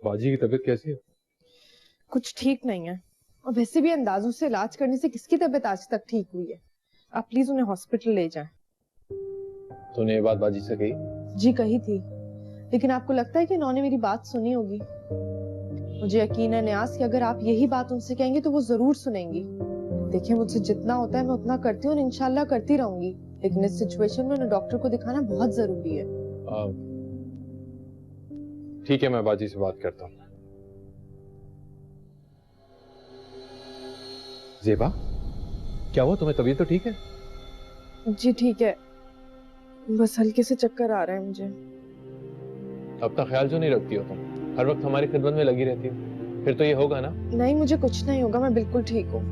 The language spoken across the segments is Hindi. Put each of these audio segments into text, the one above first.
बाजी की तबीयत कैसी है? कुछ ठीक नहीं है, और वैसे भी अंदाजों से इलाज करने से किसकी तबीयत आज तक ठीक हुई है। आप प्लीज उन्हें हॉस्पिटल ले जाएं। तूने ये बात बाजी से कही? जी कही थी, लेकिन आपको लगता है कि उन्होंने मेरी बात सुनी होगी? मुझे यकीन है न्यास कि अगर आप यही बात उनसे कहेंगे तो वो जरूर सुनेंगी। देखिए, मुझसे जितना होता है मैं उतना करती हूँ और इंशाल्लाह करती रहूंगी, लेकिन इस सिचुएशन में उन्हें डॉक्टर को दिखाना बहुत जरूरी है। ठीक है, मैं बाजी से बात करता हूँ। ज़ेबा, क्या हुआ तुम्हें? तबीयत तो ठीक है? जी ठीक है, बस हल्के से चक्कर आ रहा है मुझे। अपना ख्याल जो नहीं रखती हो तुम, हर वक्त हमारी खिदमत में लगी रहती हो, फिर तो ये होगा ना। नहीं, मुझे कुछ नहीं होगा, मैं बिल्कुल ठीक हूँ।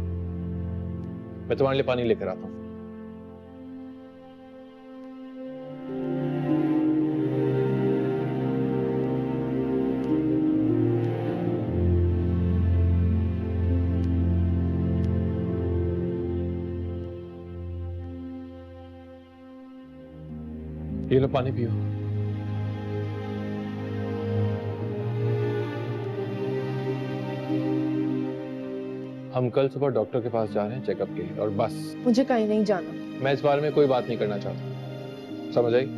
मैं तुम्हारे लिए पानी लेकर आता हूँ। ये लो पानी पियो। हम कल सुबह डॉक्टर के पास जा रहे हैं चेकअप के लिए, और बस। मुझे कहीं नहीं जाना। मैं इस बारे में कोई बात नहीं करना चाहता, समझ आई?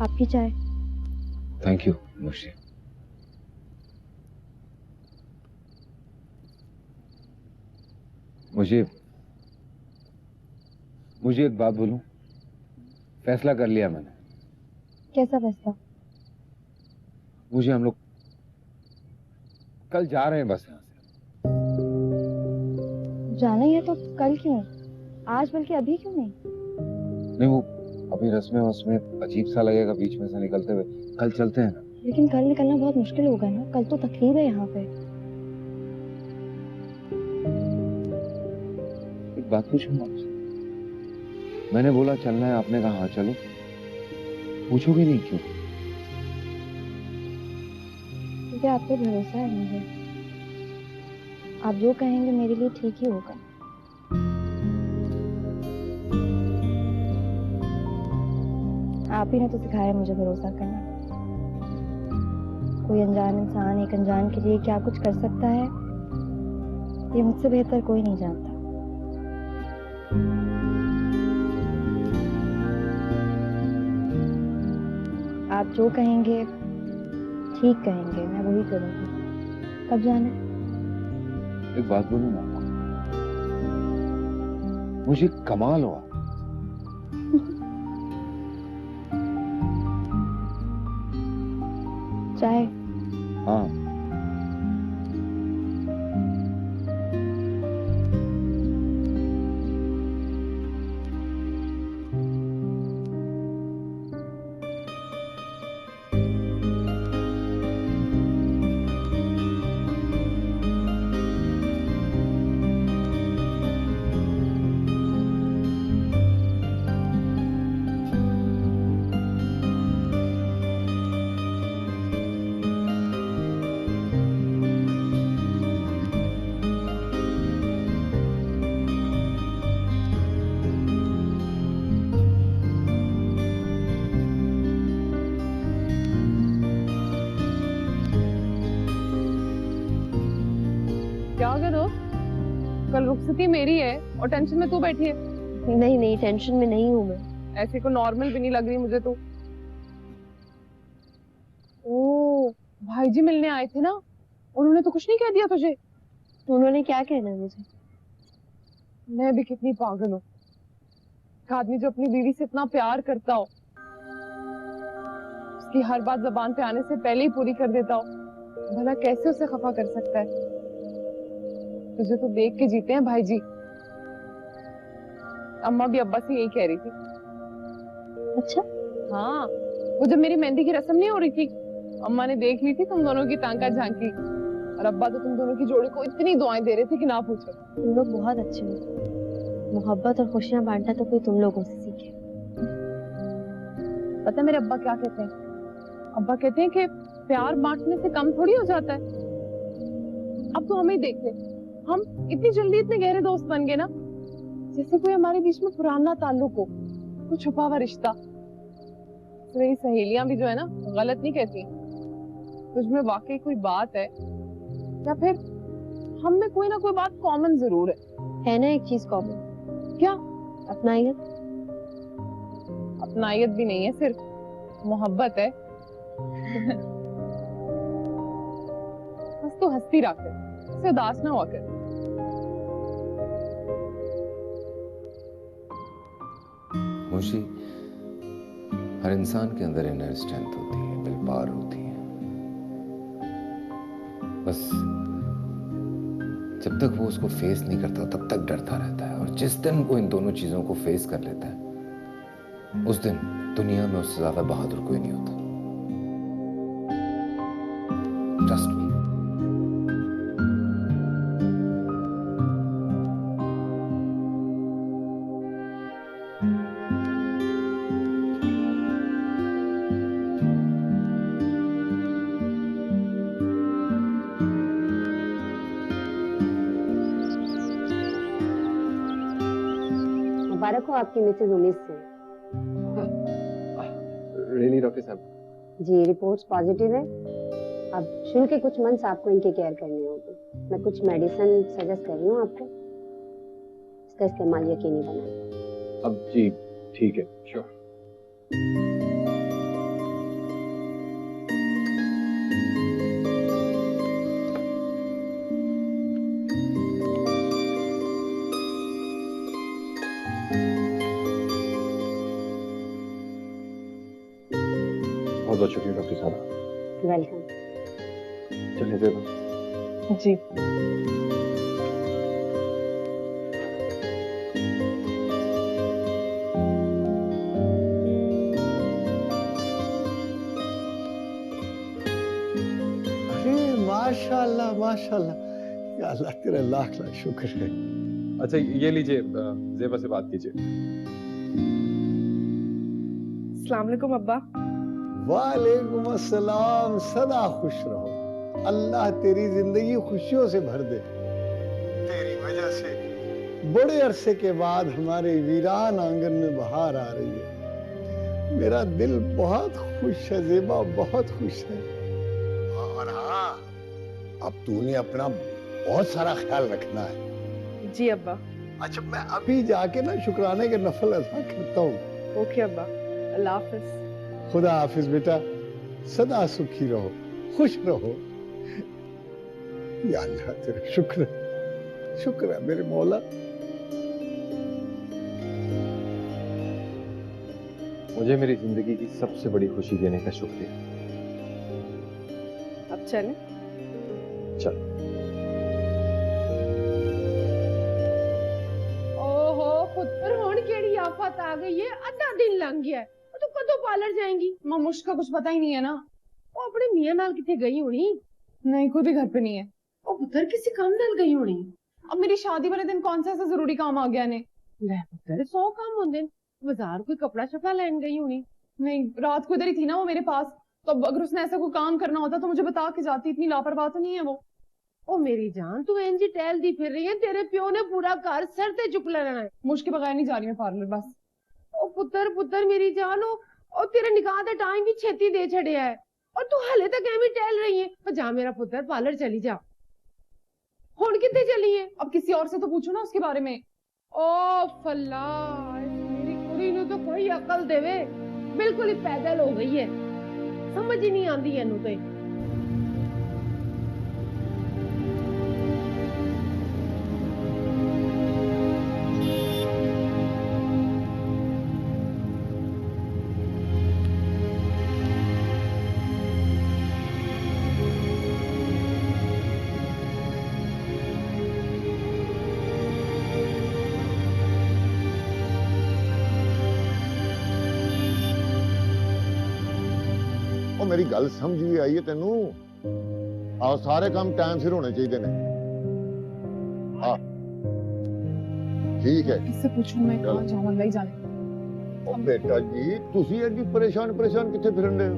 आपकी चाय। Thank you Murshi. मुझे मुझे एक बात बोलूं? फैसला कर लिया मैंने। कैसा फैसला? मुझे हम लोग कल जा रहे हैं बस यहाँ से। जाना ही है तो कल क्यों? आज बल्कि अभी क्यों नहीं? नहीं, वो अभी रस्में वस्में अजीब सा लगेगा बीच में से निकलते हुए। कल चलते हैं ना। लेकिन कल निकलना बहुत मुश्किल होगा ना, कल तो तकलीफ है यहाँ पे। एक बात पूछूं आपसे? मैंने बोला चलना है, आपने कहा हाँ चलो। पूछोगे नहीं क्यों? क्योंकि आप पे भरोसा है मुझे। आप जो कहेंगे मेरे लिए ठीक ही होगा। आप ही ने तो सिखाया मुझे भरोसा करना। कोई अनजान इंसान एक अनजान के लिए क्या कुछ कर सकता है, ये मुझसे बेहतर कोई नहीं जानता। आप जो कहेंगे ठीक कहेंगे, मैं वही करूंगी। कब जाना है? एक बात बोलूं ना, मुझे कमाल हुआ। चाय? हाँ। क्या करो, कल रुखसती मेरी है और टेंशन में तू बैठी है। नहीं नहीं, टेंशन में नहीं हूँ मैं। ऐसे को नॉर्मल भी नहीं लग रही मुझे तो। ओ, भाई जी मिलने आए थे ना, उन्होंने तो कुछ नहीं कह दिया तुझे? उन्होंने क्या कहना है मुझे? मैं भी कितनी पागल हूँ। एक आदमी जो अपनी बीवी से इतना प्यार करता हो, उसकी हर बात जबान पे आने से पहले ही पूरी कर देता हो, भला कैसे उसे खफा कर सकता है? तुझे तो देख के जीते हैं भाई जी। अम्मा भी अब्बा से यही कह रही थी। अच्छा, हाँ, वो जब मेरी मेहंदी की रस्म नहीं हो रही थी, अम्मा ने देख ली थी तुम दोनों की तांका झांकी, और अब्बा तो तुम दोनों की जोड़ी को इतनी दुआएं दे रहे थे कि ना पूछो। तुम लोग बहुत अच्छे हो। मोहब्बत और खुशियां बांटना तो कोई तुम लोगों से सीखे। पता है मेरे अब्बा क्या कहते हैं? अब्बा कहते हैं कि प्यार बांटने से कम थोड़ी हो जाता है। अब तो हमें ही देख ले, हम इतनी जल्दी इतने गहरे दोस्त बन गए ना, जैसे कोई हमारे बीच में पुराना ताल्लुक हो, कोई छुपा हुआ रिश्ता। तो मेरी सहेलियां भी जो है ना, गलत नहीं कहती। तुझमें वाकई कोई बात है, या फिर हम में कोई ना कोई बात कॉमन जरूर है ना एक चीज कॉमन। क्या? अपनाइयत। अपनाइयत भी नहीं है, सिर्फ मोहब्बत है। बस तो हंसती रहा कर, इससे उदास ना हुआ कर। मुशी, हर इंसान के अंदर इनर स्ट्रेंथ होती है, विल पावर होती है। बस जब तक वो उसको फेस नहीं करता तब तक डरता रहता है, और जिस दिन वो इन दोनों चीजों को फेस कर लेता है, उस दिन दुनिया में उससे ज्यादा बहादुर कोई नहीं होता। Trust me. मुबारक हो आपकी मिसेज उमेश से। रियली डॉक्टर साहब? जी, रिपोर्ट्स पॉजिटिव है। अब शुरू के कुछ मंथ्स आपको इनकी केयर करनी होगी। मैं कुछ मेडिसिन सजेस्ट कर रही हूँ आपको, इसका इस्तेमाल यकीनी बनाएं। अब जी ठीक है, श्योर। बहुत बहुत शुक्रिया डॉक्टर साहब। वेलकम। चलिए दे दो। जी। अरे माशाल्लाह माशाल्लाह, या अल्लाह तेरा लाख लाख शुक्र है। अच्छा ये लीजिए, जेबा से बात कीजिए। अस्सलाम वालेकुम अब्बा। वालेकुम अस्सलाम, सदा खुश रहो। अल्लाह तेरी जिंदगी खुशियों से भर दे। तेरी वजह से बड़े अरसे के बाद हमारे वीरान आंगन में बहार आ रही है। मेरा दिल बहुत खुश है जेबा, बहुत खुश है। और हाँ, अब तूने अपना बहुत सारा ख्याल रखना है। जी अब्बा। अच्छा मैं अभी जाके ना शुक्राने के नफल अदा करता हूँ। ओके अब्बा, अल्लाह हाफिज। खुदा हाफिज बेटा, सदा सुखी रहो, खुश रहो। या अल्लाह तेरा शुक्र, शुक्र है मेरे मौला। मुझे मेरी जिंदगी की सबसे बड़ी खुशी देने का शुक्रिया। अब चलें? चल। ओहो पुत्र, हुण केड़ी आफत आ गई है? आधा दिन लंघ गया है, तू कदों पार्लर जाएंगी? मामुश का कुछ पता ही नहीं है ना। वो अपने मियां नाल किथे गई होनी? नहीं, कोई भी घर पे नहीं है। ओ पुत्र, किसी काम नाल गई होनी। अब मेरी शादी वाले दिन कौन सा ऐसा जरूरी काम आ गया ने? ले पुत्र, 100 काम होंदे ने। बाजार कोई कपड़ा शपड़ा लेन गई होनी। नहीं, रात को इधर ही थी ना वो मेरे पास, तो अगर उसने ऐसा कोई काम करना होता तो मुझे बता के जाती। इतनी लापरवाह तो नहीं है वो। ओ मेरी जान, तू इंज ही टहलदी फिर रही है, तेरे प्यो ने पूरा घर सर ते चुक लेना है। मुश्क के बगैर नहीं जा रही मैं पार्लर बस। ओ पुत्र पुत्र मेरी जान, ओ तेरे निकाह दा टाइम भी छेती दे छड़िया है, और तू हले तक एवं टहल रही है। ओ जा मेरा पुत्र, पार्लर चली जा। हुण कितने चली है? अब किसी और से तो पूछो ना उसके बारे में। ओ फल्ला, मेरी कुड़ी नु तो कोई अकल देवे, बिल्कुल ही पैदल हो गई है, समझ ही नहीं आती इनू तो। मेरी गल समझ भी आई है तेनू आओ सारे काम टाइम सिर होने चाहिए ने हाँ ठीक है इससे पूछूं मैं चलो। कहाँ जाऊँ, अल्लाह ही जाने। ओ बेटा जी तुसी एडी परेशान परेशान किथे फिरन दे हो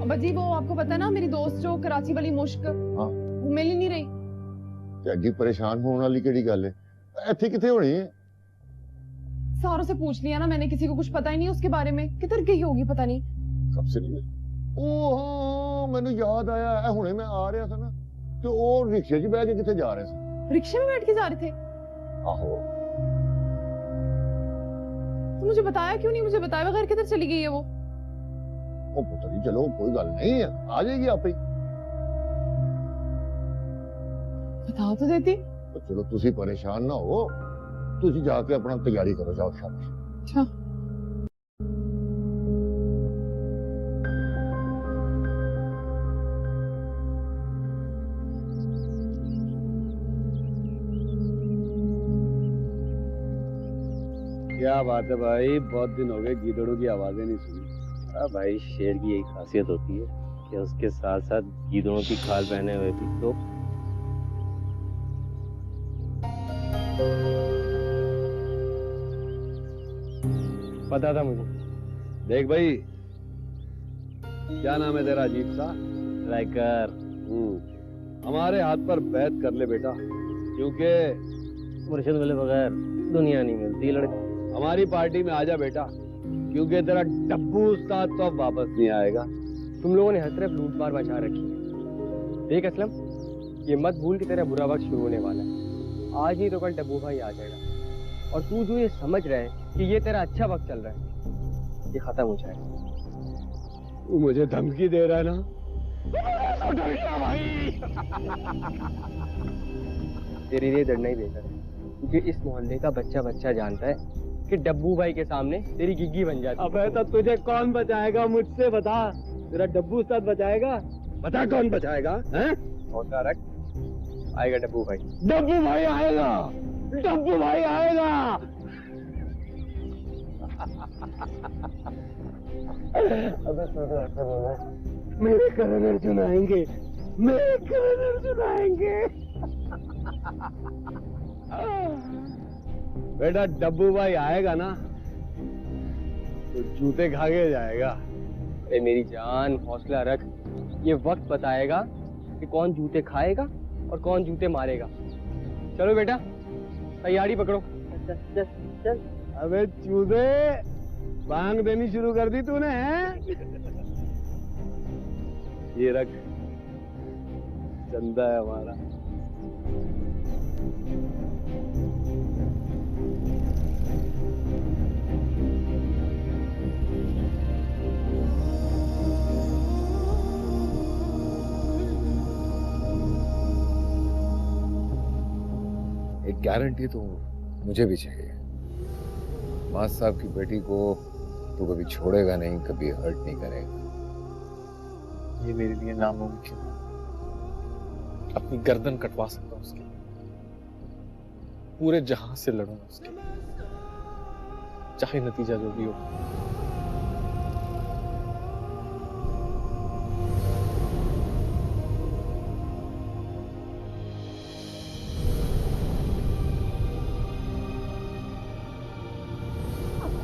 अब्बा जी वो आपको पता है ना मेरी दोस्त जो कराची वाली मुश्क हाँ वो मिल ही नहीं रही। ते एडी परेशान होने वाली केड़ी गल है इत्थे किथे होनी है सारों से पूछ लिया ना मैंने, किसी को कुछ पता ही नहीं उसके बारे में, किधर गई होगी पता नहीं। कब से नहीं ओ हाँ मैंने याद आया है हुणे मैं आ रहा था ना तो ओ रिक्शे 'च बैठ के किथे जा रहे थे रिक्शे में बैठ के जा रहे थे आहो तो मुझे बताया क्यों नहीं, मुझे बताया बगैर किधर चली गई है वो। ओ पुत्र जी चलो कोई गल नहीं है आ जाएगी आप ही बता तो देती। तो चलो तुसी परेशान ना हो तुसी जाके अपना तैयारी करो जाओ शाबाश अच्छा क्या बात है भाई, बहुत दिन हो गए गीदड़ों की आवाजें नहीं सुनी। हाँ भाई, शेर की यही खासियत होती है कि उसके साथ साथ गीदड़ों की खाल पहने हुए भी तो पता था मुझे। देख भाई, क्या नाम है तेरा अजीब सा? लाइकर हमारे हाथ पर बैत कर ले बेटा, क्योंकि मुर्शिद मिले बगैर दुनिया नहीं मिलती लड़के। हमारी पार्टी में आजा बेटा, क्योंकि तेरा डब्बू उस्ताद तो अब वापस नहीं आएगा। तुम लोगों ने हर तरफ लूट मार मचा रखी है। देख असलम, ये मत भूल कि तेरा बुरा वक्त शुरू होने वाला है। आज ही तो कल डब्बू भाई आ जाएगा और तू जो ये समझ रहा है कि ये तेरा अच्छा वक्त चल रहा है, ये खत्म हो जाएगा। तू मुझे धमकी दे रहा है ना? तेरे लिए डरना ही बेहतर है, क्योंकि इस मोहल्ले का बच्चा बच्चा जानता है कि डब्बू भाई के सामने तेरी गिग्गी बन जाती है। अबे तो तुझे कौन बचाएगा? मुझसे बता। तेरा डब्बू उस्ताद बचाएगा? बता कौन बचाएगा? हैं? हौसला रख, आएगा डब्बू भाई। डब्बू भाई आएगा, डब्बू भाई आएगा। अबे तूने ऐसा बोला, मेरे करण अर्जुन आएंगे, मेरे करण अर्जुन आएंगे। बेटा डब्बू भाई आएगा ना तो जूते खा के जाएगा। अरे मेरी जान हौसला रख, ये वक्त बताएगा कि कौन जूते खाएगा और कौन जूते मारेगा। चलो बेटा तैयारी पकड़ो। चल चल। अबे चूदे, बांग देनी शुरू कर दी तूने हैं? ये रख, चंदा है हमारा। एक गारंटी तो मुझे भी चाहिए। मां साहब की बेटी को तो कभी छोड़ेगा नहीं, कभी हर्ट नहीं करेगा। ये मेरे लिए नामुमकिन है। अपनी गर्दन कटवा सकता हूँ उसके लिए, पूरे जहां से लड़ूंगा उसके लिए, चाहे नतीजा जो भी हो।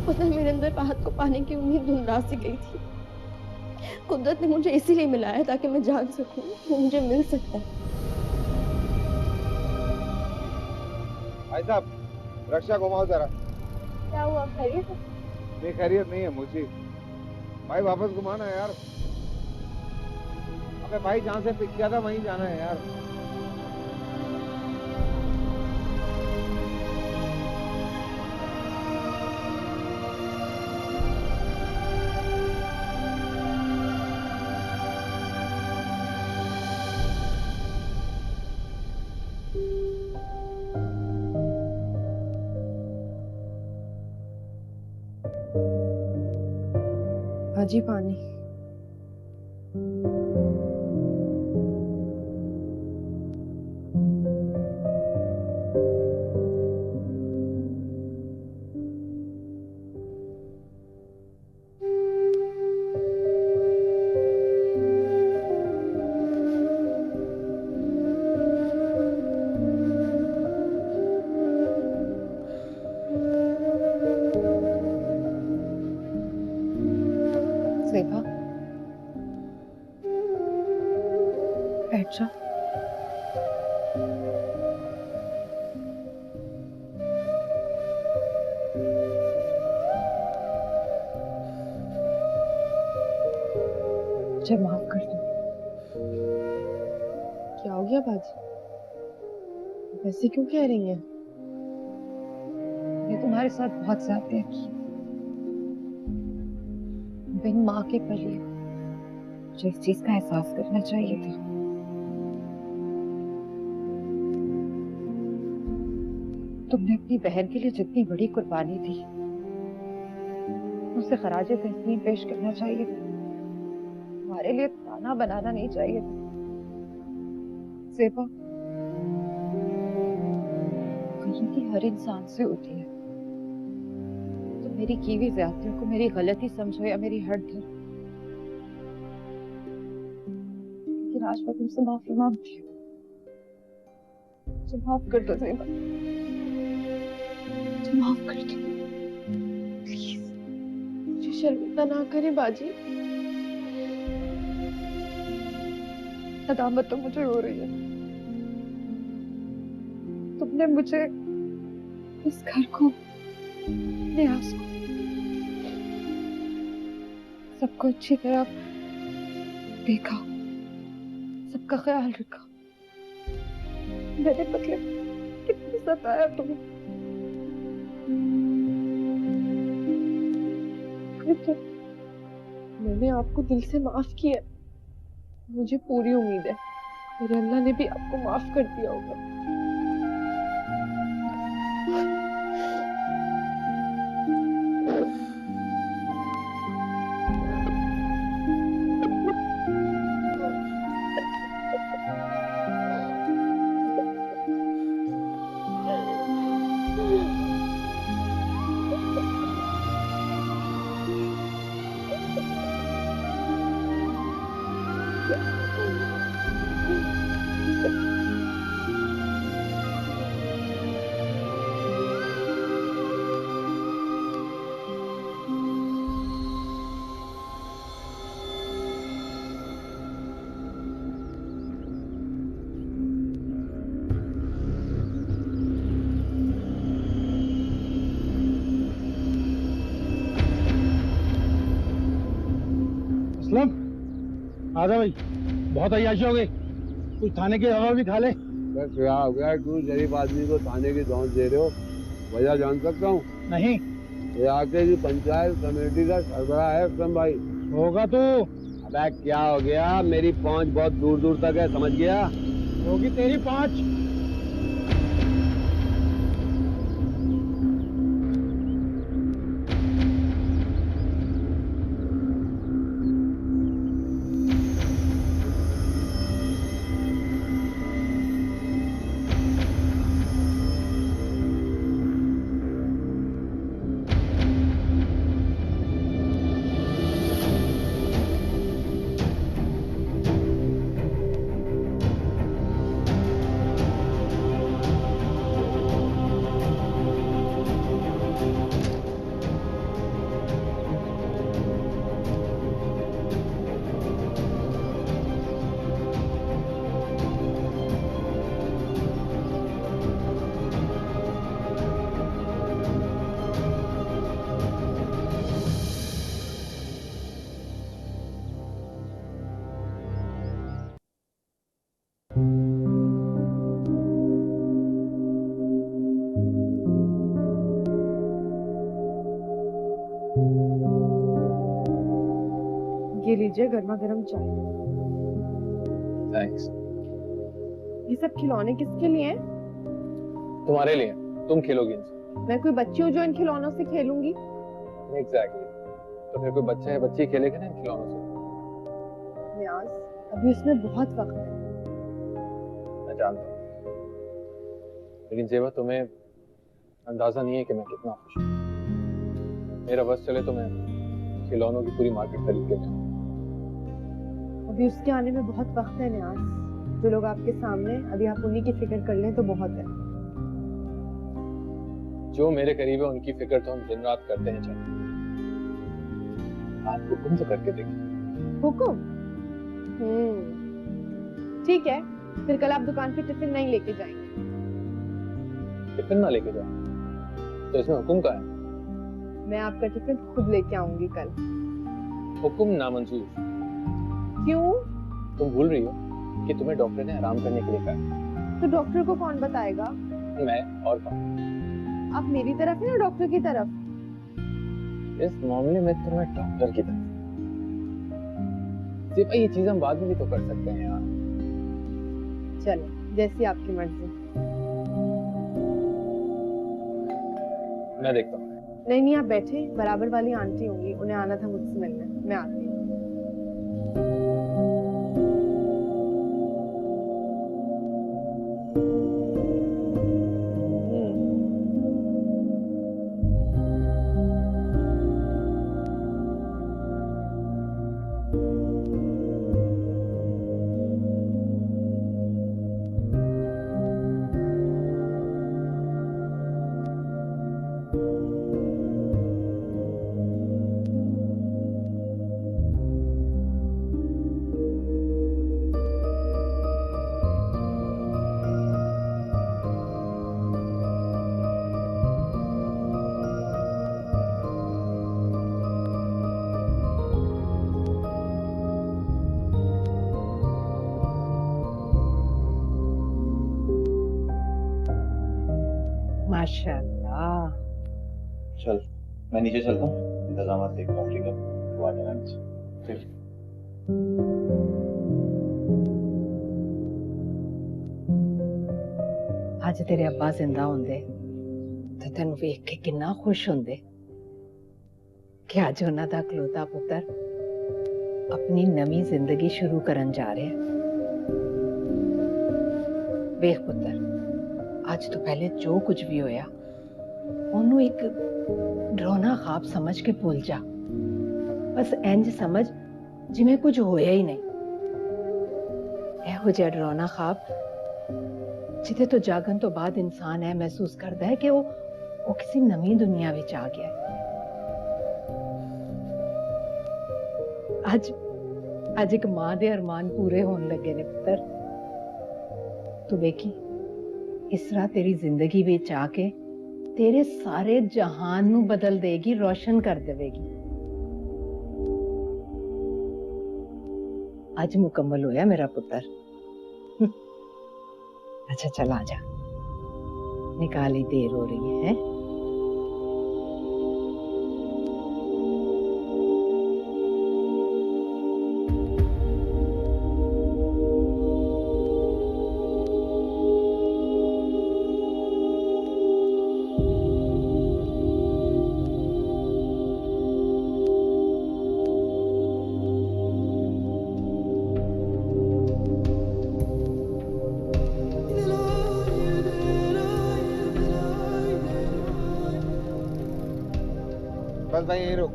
पता है मेरे अंदर राहत को पाने की उम्मीद धुंधला सी गई थी। कुदरत ने मुझे इसीलिए मिलाया ताकि मैं जान सकूं वो मुझे मिल सकता है। भाई साहब, रक्षा घुमाओ जरा। क्या हुआ, खैरियत है? नहीं खैरियत नहीं है मुझे। भाई वापस घुमाना यार। अबे भाई जहाँ से पिक किया था वहीं जाना है यार। हाजी पानी। बैठ जा। मुझे माफ कर दो। क्या हो गया बाजी? वैसे क्यों कह रही हैं? मैंने तुम्हारे साथ बहुत ज्यादतियां की। बिन माँ के पले मुझे इस चीज का एहसास करना चाहिए था। तुमने अपनी बहन के लिए जितनी बड़ी कुर्बानी दी, उसे खराजे तहसीन पेश करना चाहिए था। हमारे लिए ताना बनाना नहीं चाहिए था। ज़ेबा, गलती हर इंसान से होती है। तो मेरी की हुई ज्यादतियों को मेरी गलती समझो या मेरी हट धरो, लेकिन आज मैं तुमसे माफी मांगती हूँ। मुझे माफ कर दो ज़ेबा, मुझे माफ कर दो प्लीज। मुझे शर्मिंदा ना करें बाजी। नदामत तो मुझे हो रही है। तुमने मुझे, इस घर को, न्यास को, सबको अच्छी तरह देखा, सबका ख्याल रखा। मैंने मतलब कितनी सताया तुम्हें। मैंने आपको दिल से माफ किया। मुझे पूरी उम्मीद है मेरे अल्लाह ने भी आपको माफ कर दिया होगा। असलम, आजा भाई, बहुत अय्याशी हो गई। कुछ थाने की हवा भी खा ले। क्या हो गया? क्यों शरीफ आदमी को थाने की धौंस दे रहे हो? वजह जान सकता हूँ? नहीं ये आके की पंचायत कमेटी का सरबराह है असलम भाई। होगा तो अबे क्या हो गया? मेरी पहुंच बहुत दूर दूर तक है, समझ गया? होगी तेरी 5। ये लीजिए गर्मा गर्म चाय। थैंक्स। ये सब खिलौने किसके लिए हैं? तुम्हारे लिए, तुम खेलोगी इनसे। मैं कोई बच्ची हूँ जो इन खिलौनों से खेलूंगी? एग्जैक्टली। तो फिर कोई बच्चा है, बच्ची खेलेगा ना इन खिलौनों से। न्याज, अभी उसमें बहुत वक्त है। मैं जानता हूँ, लेकिन जेबा तुम्हें अंदाजा नहीं है कि मैं कितना खुश हूँ। मेरा बस चले तो मैं खिलौनों की पूरी मार्केट खरीद के लाऊं। अभी उसके आने में बहुत वक्त है न्याज। जो लोग आपके सामने, अभी आप उन्हीं की फिक्र कर लें तो बहुत है। जो मेरे करीब है उनकी फिक्र तो हम दिन रात करते हैं। चलो आप हुक्म तो करके देखिए। हुकुम? ठीक है, फिर कल आप दुकान पे टिफिन नहीं लेके जाएंगे। टिफिन ना लेके जाओ तो इसमें हुक्म का है? मैं आपका टिफिन खुद लेके आऊंगी कल। हुक्म नामंजूर। क्यों? तुम भूल रही हो कि तुम्हें डॉक्टर ने आराम करने के लिए कहा। तो डॉक्टर को कौन बताएगा? मैं और कौन? आप मेरी तरफ है ना डॉक्टर की तरफ? इस मामले में तो मैं डॉक्टर की तरफ। सिर्फ ये चीज हम बाद में भी तो कर सकते हैं यार। चलो, जैसी आपकी मर्जी। मैं देखता हूँ। नहीं नहीं, आप बैठे, बराबर वाली आंटी होंगी, उन्हें आना था मुझसे मिलने, मैं आती हूँ। माशाल्लाह। चल मैं नीचे चलता हूँ, इंतजाम देखता हूँ, ठीक है? तो आ जाना नीचे। ठीक। आज तेरे अब्बा जिंदा होंदे ते तेनू वेख के किन्ना खुश होंदे कि आज उन्हां दा इकलौता पुत्र अपनी नवी जिंदगी शुरू करन जा रहा है। वेख पुत्र, आज तो पहले जो कुछ भी होया ओनू एक डरावना ख्वाब समझ के भूल जा। बस इंज समझ जिवें कुछ होया ही नहीं। एहो जिहा डरावना ख्वाब जिथे तो जागन तो बाद इंसान है महसूस करता है कि वो किसी नवी दुनिया विच आ गया है। आज एक मां दे अरमान पूरे होने लगे ने पुत्र। तू देखी इस तरह तेरी जिंदगी विच आके तेरे सारे जहान नू बदल देगी, रोशन कर देवेगी। आज मुकम्मल होया मेरा पुत्र। अच्छा चल आ जा, निकाली देर हो रही है। बस भाई यहीं रोक।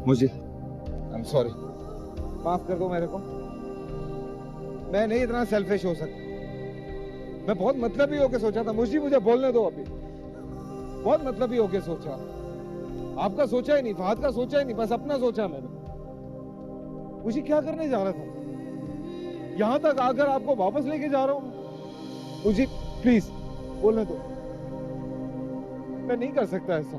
मुझे आई एम सॉरी, माफ कर दो मेरे को। मैं नहीं इतना सेल्फिश हो सकता। मैं बहुत मतलबी होके सोचा था। मुझे बोलने दो अभी। बहुत मतलबी होके सोचा। आपका सोचा ही नहीं, फहद का सोचा ही नहीं, बस अपना सोचा मैंने। मुझे क्या करने जा रहा था? यहां तक आकर आपको वापस लेके जा रहा हूं। मुझे प्लीज बोलने दो। मैं नहीं कर सकता ऐसा।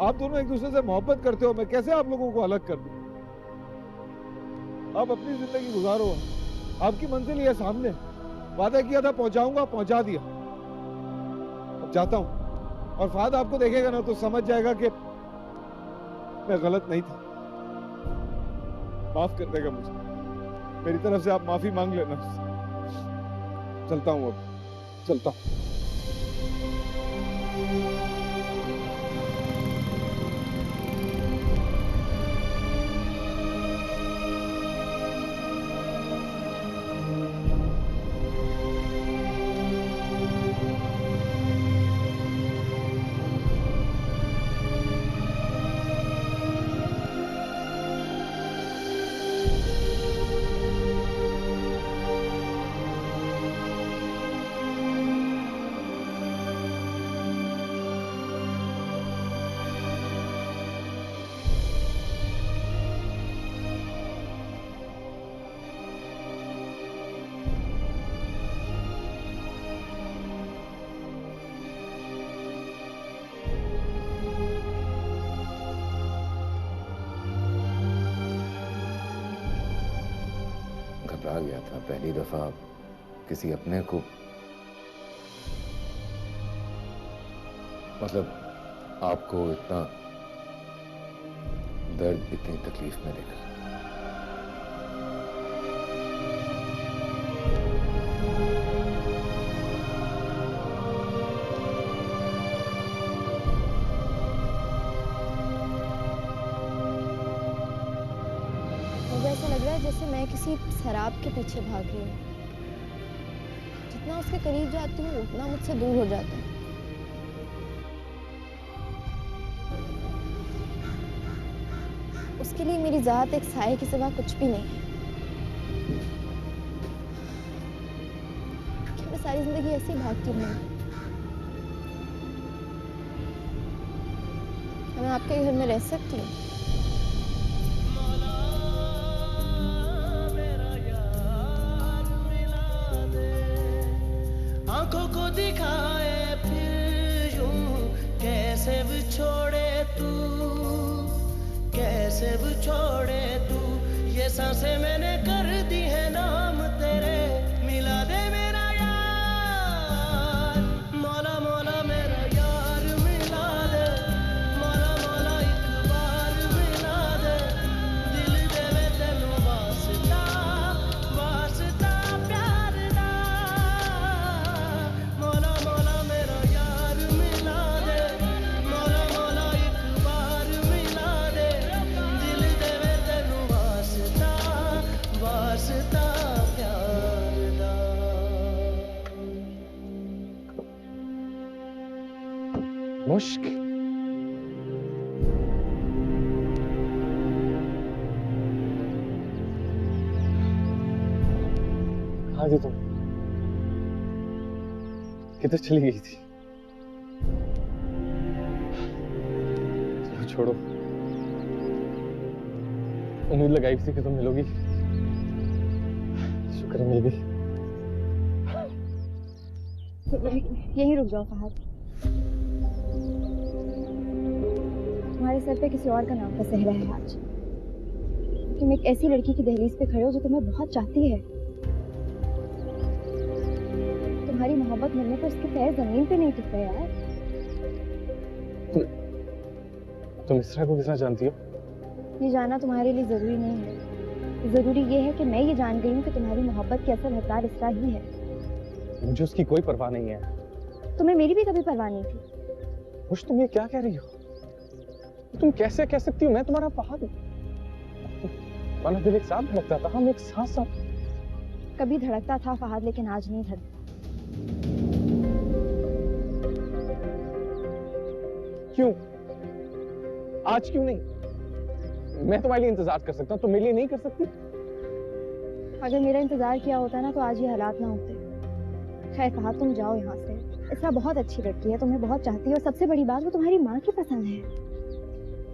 आप दोनों एक दूसरे से मोहब्बत करते हो, मैं कैसे आप लोगों को अलग कर दूं? आप अपनी जिंदगी गुजारो। आपकी मंजिल ये सामने। वादा किया था पहुंचाऊंगा, पहुंचा दिया। अब जाता हूं और फहद आपको देखेगा ना तो समझ जाएगा कि मैं गलत नहीं था। माफ कर देगा मुझे। मेरी तरफ से आप माफी मांग लेना। चलता हूं अब, चलता हूं। घबरा गया था पहली दफा किसी अपने को, मतलब आपको इतना दर्द, इतनी तकलीफ में देखा। मुझे ऐसा लग रहा है जैसे मैं किसी शराब के पीछे भाग रही हूँ। जितना उसके करीब जाती हूँ उतना मुझसे दूर हो जाता है। उसके लिए मेरी ज़ात एक साए के सिवा कुछ भी नहीं है। क्या मैं सारी जिंदगी ऐसे ही भागती रहूंगी? क्या मैं आपके घर में रह सकती हूँ? आंखों को दिखाए फिर यूं कैसे बिछोड़े तू, कैसे बिछोड़े तू। ये सांसें मैंने कर दी है नाम तेरे, मिला दे मेरा यार। मौला मौला मेरा यार मिला दे, मौला मौला एक बार मिला दे। दिल देवे तेनू वास्ता, वास्ता प्यार दा। मौला मौला मेरा यार मिला दे, मौला मौला एक बार मिला दे। दिल देवे तेनू वास्ता, वास्ता प्यार दा। मुश्क, कहाँ थी तुम? किधर चली गई थी? चलो छोड़ो, उम्मीद लगाई थी कि तुम मिलोगी, शुक्र है मिल गई। यहीं रुक जाओ फहद। तुम्हारे सर पे किसी और का नाम का सहरा है आज। तुम एक ऐसी लड़की की दहलीज पे खड़े हो जो तुम्हें बहुत चाहती है। तुम्हारी मोहब्बत मिलने पर उसके पैर जमीन पे नहीं टिक रहे यार। तुम इसरा को कितना जानती हो? ये जानना तुम्हारे लिए जरूरी नहीं है। जरूरी ये है कि मैं ये जान गई हूँ कि तुम्हारी मोहब्बत की असल हकदार इसरा ही है। मुझे उसकी कोई परवाह नहीं है। तुम्हें मेरी भी कभी परवाह नहीं थी। मुझ तुम ये क्या कह रही हो? तुम कैसे कह सकती हो मैं तुम्हारा फहद हूँ? हमारा दिल एक साथ धड़कता था, हम एक साथ साथ। कभी धड़कता था फहद, लेकिन आज नहीं धड़कता। क्यों? आज क्यों नहीं? मैं तुम्हारे लिए इंतजार कर सकता हूँ, तुम मेरे लिए नहीं कर सकती? अगर मेरा इंतजार किया होता ना तो आज ये हालात ना होते। खैर फहद, तुम जाओ यहाँ से। इसरा बहुत अच्छी लड़की है, तुम्हें बहुत चाहती है, और सबसे बड़ी बात वो तुम्हारी माँ की पसंद है।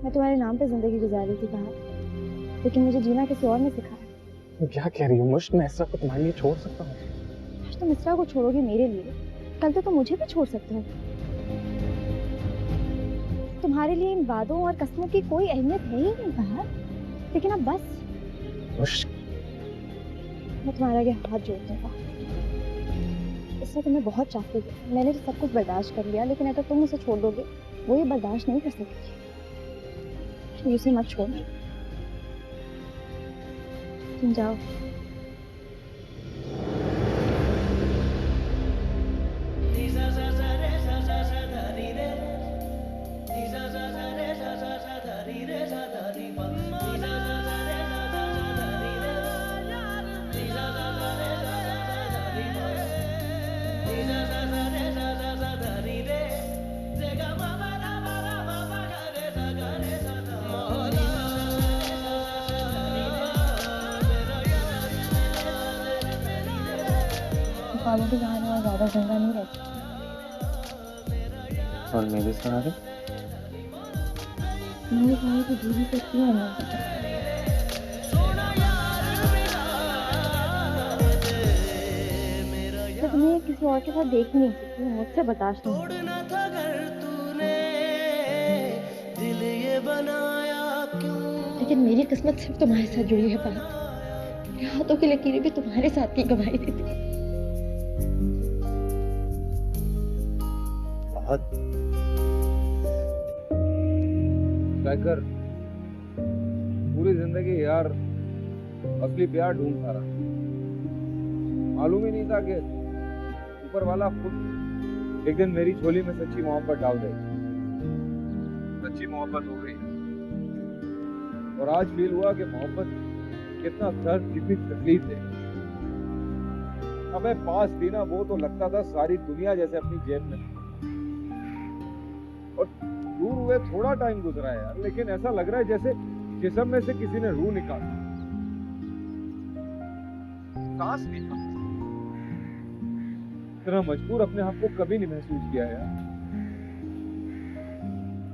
मैं तुम्हारे नाम पे जिंदगी गुजारी थी फहद, लेकिन मुझे जीना किसी और ने सिखाया। तुम क्या कह रही हो? मुश्क, मैं इसरा को तुम्हारे लिए छोड़ सकता हूँ। आज तुम इसरा को छोड़ोगे मेरे लिए, कल तो तुम मुझे भी छोड़ सकते हो। तुम्हारे लिए इन वादों और कस्मों की कोई अहमियत है ही नहीं फहद। लेकिन अब बस, मुश्क, मैं तुम्हारे आगे हाथ जोड़ती हूँ। इससे तुम्हें बहुत चाहती है, मैंने तो सब कुछ बर्दाश्त कर लिया, लेकिन अगर तुम उसे छोड़ दोगे वो ये बर्दाश्त नहीं कर सकेगी। तो उसे मत छोड़ना, तुम जाओ। ख्वाबों की कहानी और ज्यादा जिंदा नहीं रहती। और मेरे साथ मेरी कहानी तो दूरी करती है ना। तो तुम्हें किसी और के साथ देख नहीं सकती, मुझसे बर्दाश्त नहीं। लेकिन मेरी किस्मत सिर्फ तुम्हारे साथ जुड़ी है फहद। मेरे हाथों की लकीरें भी तुम्हारे साथ की गवाही देती। बहुत स्ट्राइकर पूरी जिंदगी यार असली प्यार ढूंढता रहा, मालूम ही नहीं था कि ऊपर वाला खुद एक दिन मेरी झोली में सच्ची मोहब्बत डाल दे। सच्ची मोहब्बत हो गई और आज फील हुआ कि मोहब्बत कितना दर्द, कितनी तकलीफ है। हमें पास थी ना वो, तो लगता था सारी दुनिया जैसे अपनी जेब में, और दूर हुए थोड़ा टाइम गुजरा है यार, लेकिन ऐसा लग रहा है जैसे जिस्म में से किसी ने रूह निकाली, सांस निकाली। इतना मजबूर अपने आप को कभी नहीं महसूस किया यार।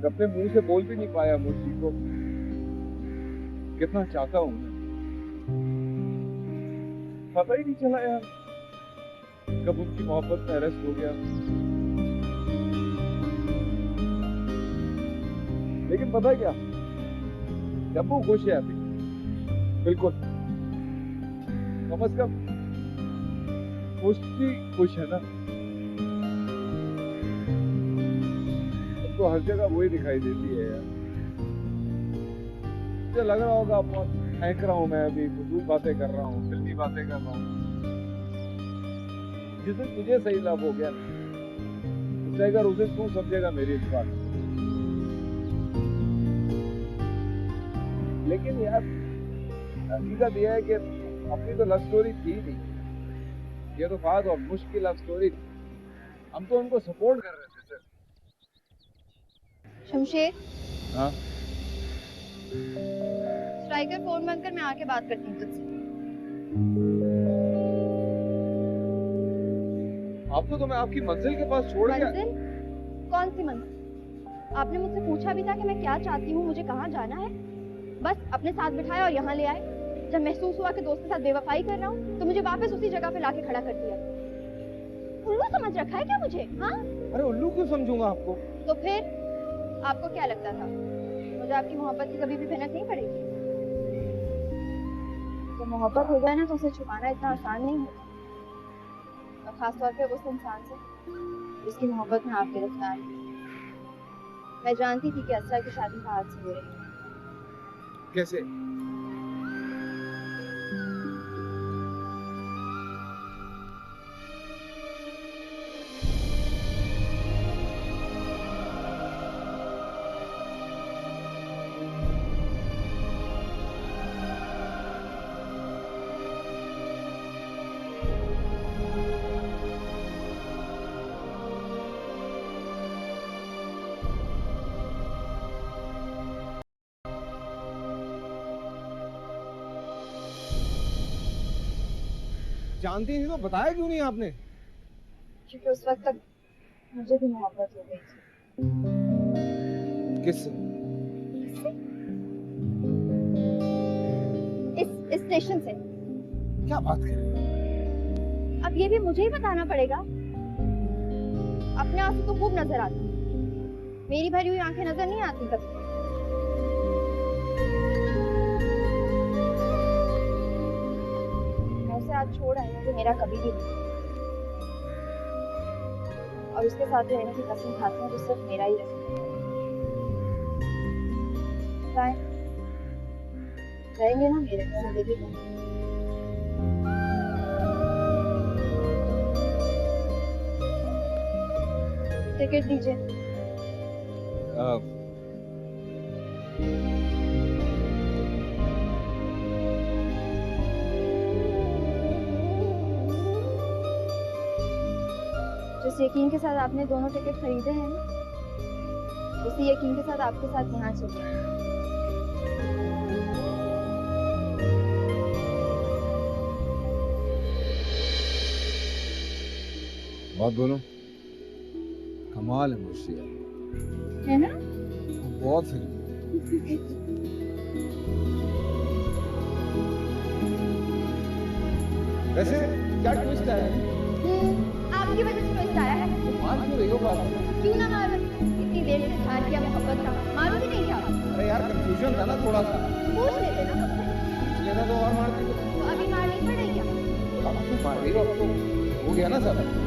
अपने मुंह से बोल भी नहीं पाया मुझी को कितना चाहता हूं मैं, पता ही नहीं चला यार कब उनकी मोहब्बत में अरेस्ट हो गया। लेकिन पता है क्या, डब्बू खुश है अभी, बिल्कुल, कम से कम खुश भी खुश है ना। तो हर जगह वही दिखाई देती है यार। मुझे लग रहा होगा बहुत फेंक रहा हूँ मैं अभी, फजूल बातें कर रहा हूँ, फिल्मी बातें कर रहा हूँ। जिस दिन तुझे सही लाभ हो गया अगर उस दिन तू समझेगा मेरी इस बात। लेकिन यार हकीकत यह है कि अपनी तो लव स्टोरी थी नहीं, ये तो फाद और मुश्किल लव स्टोरी थी। हम तो उनको सपोर्ट कर रहे थे सर। शमशेर, हाँ स्ट्राइकर फोन बंद कर, मैं आके बात करती हूँ तुझसे। अब तो मैं आपकी मंजिल के पास छोड़ गया। मंजिल? कौन सी मंजिल? आपने मुझसे पूछा भी था कि मैं क्या चाहती हूँ, मुझे कहाँ जाना है, बस अपने साथ बिठाया और यहाँ ले आए। जब महसूस हुआ कि दोस्त के साथ बेवफाई कर रहा हूँ तो मुझे वापस उसी जगह पे लाके खड़ा कर दिया। उल्लू समझ रखा है क्या मुझे? हाँ? अरे उल्लू क्यों समझूंगा आपको? तो फिर आपको क्या लगता था मुझे आपकी मोहब्बत की कभी भी भनक नहीं पड़ेगी? जब मोहब्बत हो जाए ना तो उसे छुपाना इतना आसान नहीं होता, और खासतौर पे उस इंसान से जिसकी मोहब्बत में आप गिरफ्तार हैं। मैं जानती थी कि असरा की शादी का हाथ से हो रही है। कैसे? जानती थी तो बताया क्यों नहीं आपने? क्योंकि उस वक्त तक मुझे भी मोहब्बत हो गई थी। किससे? इस स्टेशन से। क्या बात कर रहे हो? अब ये भी मुझे ही बताना पड़ेगा। अपने आंसू तो खूब नजर आते, मेरी भरी हुई आंखें नजर नहीं आती कभी। आज छोड़ आए कि मेरा कभी भी नहीं, और उसके साथ रहने की कसम खाती हूँ तो सिर्फ मेरा ही रहेंगे ना मेरे जिंदगी में। टिकट दीजिए। जिस यकीन के साथ आपने दोनों टिकट खरीदे हैं ना, उसी यकीन के साथ आपके साथ यहाँ चलिए। बात बोलो, कमाल है मुर्शिया, है ना? बहुत फिल्म। वैसे क्या ट्विस्ट है? आपकी वजह से ट्विस्ट आया है। मान क्यों रही हो बात? क्यों ना मालूम, इतनी देर से ध्यान किया मोहब्बत का, मालूम ही नहीं क्या? अरे यार कंफ्यूजन था ना थोड़ा सा। पूछ लेते ना मुझसे। लेना तो और मारती तो अभी मार नहीं पड़ेगी क्या? मार रही हो, अब तो हो गया ना सब।